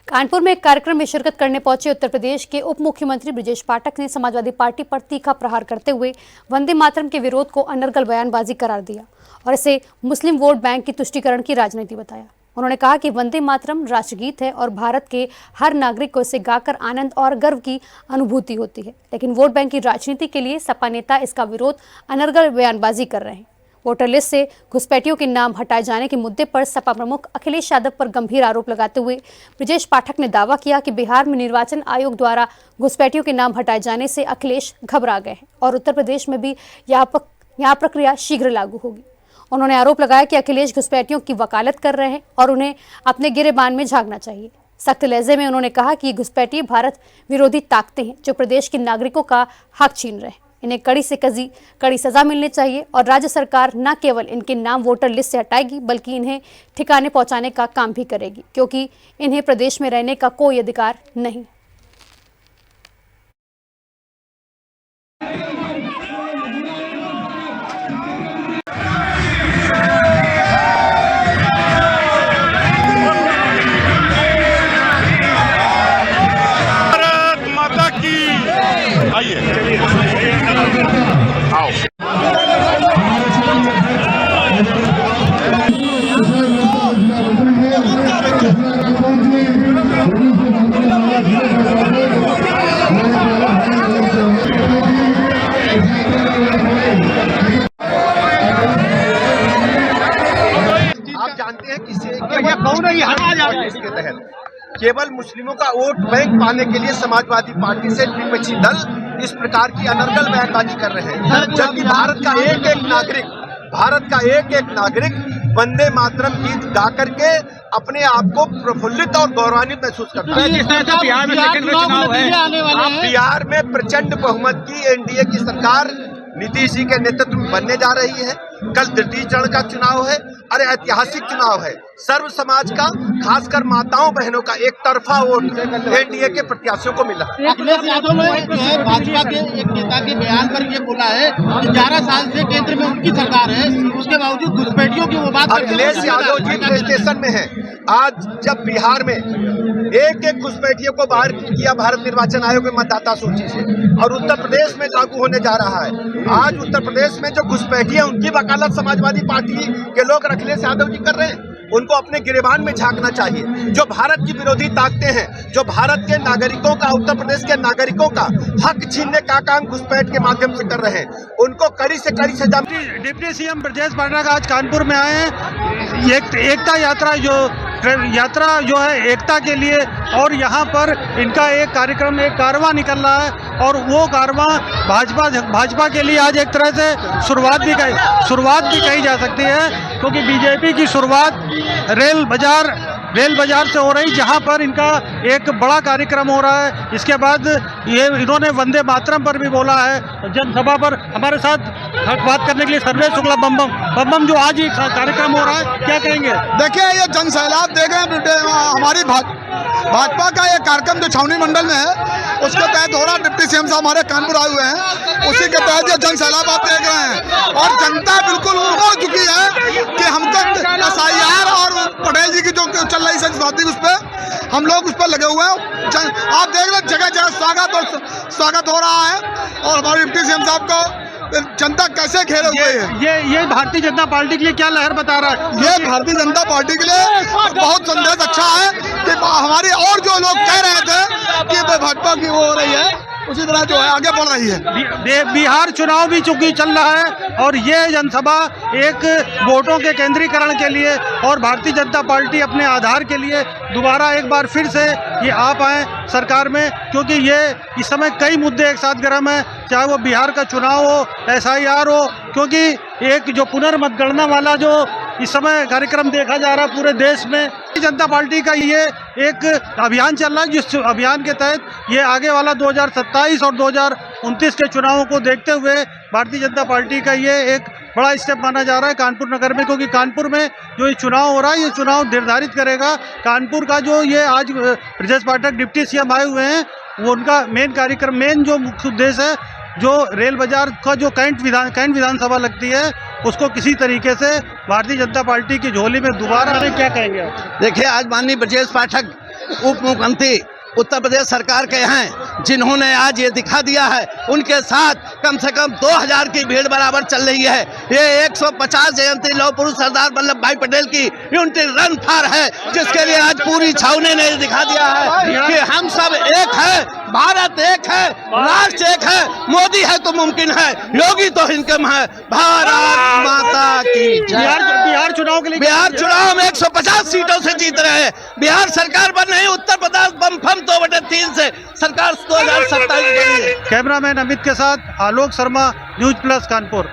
कानपुर में एक कार्यक्रम में शिरकत करने पहुंचे उत्तर प्रदेश के उप मुख्यमंत्री ब्रजेश पाठक ने समाजवादी पार्टी पर तीखा प्रहार करते हुए वंदे मातरम के विरोध को अनर्गल बयानबाजी करार दिया और इसे मुस्लिम वोट बैंक की तुष्टीकरण की राजनीति बताया। उन्होंने कहा कि वंदे मातरम राष्ट्रगीत है और भारत के हर नागरिक को इसे गाकर आनंद और गर्व की अनुभूति होती है, लेकिन वोट बैंक की राजनीति के लिए सपा नेता इसका विरोध अनर्गल बयानबाजी कर रहे हैं। वोटर लिस्ट से घुसपैठियों के नाम हटाए जाने के मुद्दे पर सपा प्रमुख अखिलेश यादव पर गंभीर आरोप लगाते हुए ब्रजेश पाठक ने दावा किया कि बिहार में निर्वाचन आयोग द्वारा घुसपैठियों के नाम हटाए जाने से अखिलेश घबरा गए हैं और उत्तर प्रदेश में भी यह प्रक्रिया शीघ्र लागू होगी। उन्होंने आरोप लगाया कि अखिलेश घुसपैठियों की वकालत कर रहे हैं और उन्हें अपने गिरेबान में झांकना चाहिए। सख्त लहजे में उन्होंने कहा कि घुसपैठी भारत विरोधी ताकतें हैं जो प्रदेश के नागरिकों का हक छीन रहे हैं। इन्हें कड़ी से कड़ी सजा मिलनी चाहिए और राज्य सरकार न केवल इनके नाम वोटर लिस्ट से हटाएगी बल्कि इन्हें ठिकाने पहुंचाने का काम भी करेगी, क्योंकि इन्हें प्रदेश में रहने का कोई अधिकार नहीं। भारत माता की आइए आओ। आप जानते हैं किसे इसके तहत केवल मुस्लिमों का वोट बैंक पाने के लिए समाजवादी पार्टी से विपक्षी दल इस प्रकार की अनर्गल बयानबाजी कर रहे हैं, जबकि भारत का एक एक नागरिक वंदे मातरम गीत गा करके अपने आप को प्रफुल्लित और गौरवान्वित महसूस करता है। जिस तरह से बिहार में सेकंड चुनाव है, बिहार में प्रचंड बहुमत की एनडीए की सरकार नीतीश जी के नेतृत्व में बनने जा रही है। कल तृतीय चरण का चुनाव है, अरे ऐतिहासिक चुनाव है। सर्व समाज का, खासकर माताओं बहनों का एक तरफा वोट एनडीए के प्रत्याशियों को मिला। अखिलेश यादव ने भाजपा के एक नेता के बयान पर ये बोला है कि 11 साल से केंद्र में उनकी सरकार है, उसके बावजूद घुसपैठियों की वो बात। अखिलेश यादव जी प्ले स्टेशन में है। आज जब बिहार में एक एक घुसपैठियों को बाहर किया भारत निर्वाचन आयोग में मतदाता सूची से, और उत्तर प्रदेश में लागू होने जा रहा है। आज उत्तर प्रदेश में जो घुसपैठी है उनकी वकालत समाजवादी पार्टी के लोग अखिलेश यादव जी कर रहे हैं। उनको अपने गिरेबान में झांकना चाहिए। जो भारत की विरोधी ताकतें हैं, जो भारत के नागरिकों का, उत्तर प्रदेश के नागरिकों का हक छीनने का काम घुसपैठ के माध्यम से कर रहे हैं, उनको कड़ी से कड़ी सजा। डिप्टी सीएम ब्रजेश पाठक आज कानपुर में आए हैं। एकता यात्रा जो है एकता के लिए, और यहाँ पर इनका एक कार्यक्रम, एक कारवां निकल रहा है और वो कारवां भाजपा के लिए आज एक तरह से शुरुआत भी कही जा सकती है, क्योंकि बीजेपी की शुरुआत रेल बाजार से हो रही, जहां पर इनका एक बड़ा कार्यक्रम हो रहा है। इसके बाद इन्होंने वंदे मातरम पर भी बोला है। जनसभा पर हमारे साथ बात करने के लिए सर्वेश शुक्ला बम जो आज ये कार्यक्रम हो रहा है, क्या कहेंगे? देखिए, ये जन सैलाब देख रहे हैं। हमारी भाजपा का ये कार्यक्रम जो छावनी मंडल में है उसके तहत हो रहा है। डिप्टी सीएम साहब हमारे कानपुर आए हुए हैं, उसी के तहत ये जन सैलाब आप देख रहे हैं। और जनता बिल्कुल उड़ चुकी है कि हमको SIR और पटेल जी की जो चल रही संस्कृति, उस पर हम लोग उस पर लगे हुए हैं। आप देख रहे जगह जगह स्वागत हो रहा है, और हमारे डिप्टी सीएम साहब को जनता कैसे घेरे हुए है। ये भारतीय जनता पार्टी के लिए क्या लहर बता रहा है? ये भारतीय जनता पार्टी के लिए बहुत संदेश अच्छा है कि हमारी और जो लोग कह रहे थे कि भाजपा की वो हो रही है, उसी तरह जो है आगे बढ़ रही है। बिहार चुनाव भी चूंकि चल रहा है और ये जनसभा एक वोटों के केंद्रीकरण के लिए और भारतीय जनता पार्टी अपने आधार के लिए दोबारा एक बार फिर से ये आ पाए सरकार में, क्योंकि ये इस समय कई मुद्दे एक साथ गर्म है, चाहे वो बिहार का चुनाव हो, SIR हो, क्योंकि एक जो पुनर्मतगणना वाला जो इस समय कार्यक्रम देखा जा रहा है पूरे देश में। जनता पार्टी का ये एक अभियान चल रहा है, जिस अभियान के तहत ये आगे वाला 2027 और 2029 के चुनावों को देखते हुए भारतीय जनता पार्टी का ये एक बड़ा स्टेप माना जा रहा है कानपुर नगर में, क्योंकि कानपुर में जो ये चुनाव हो रहा है, ये चुनाव निर्धारित करेगा कानपुर का जो ये आज ब्रजेश पाठक डिप्टी सीएम आए हुए हैं, वो उनका मेन जो मुख्य उद्देश्य है, जो रेल बाजार का जो कैंट विधानसभा लगती है, उसको किसी तरीके से भारतीय जनता पार्टी की झोली में दोबारा। क्या कहेंगे आप? देखिए, आज माननीय ब्रजेश पाठक उप मुख्यमंत्री उत्तर प्रदेश सरकार के हैं, जिन्होंने आज ये दिखा दिया है। उनके साथ कम से कम 2000 की भीड़ बराबर चल रही है। ये 150 जयंती लौह पुरुष सरदार वल्लभ भाई पटेल की यूनिटी रन फॉर है, जिसके लिए आज पूरी छावनी ने दिखा दिया है कि हम सब एक है, भारत एक है, राष्ट्र एक है, मोदी है तो मुमकिन है, योगी तो हिंदकम है। भारत माता की जय। बिहार चुनाव के लिए बिहार चुनाव में 150 सीटों से जीत रहे हैं। बिहार सरकार बन रही, उत्तर प्रदेश बम 2/3 से सरकार 2027 बनी है। कैमरामैन अमित के साथ आलोक शर्मा, न्यूज प्लस कानपुर।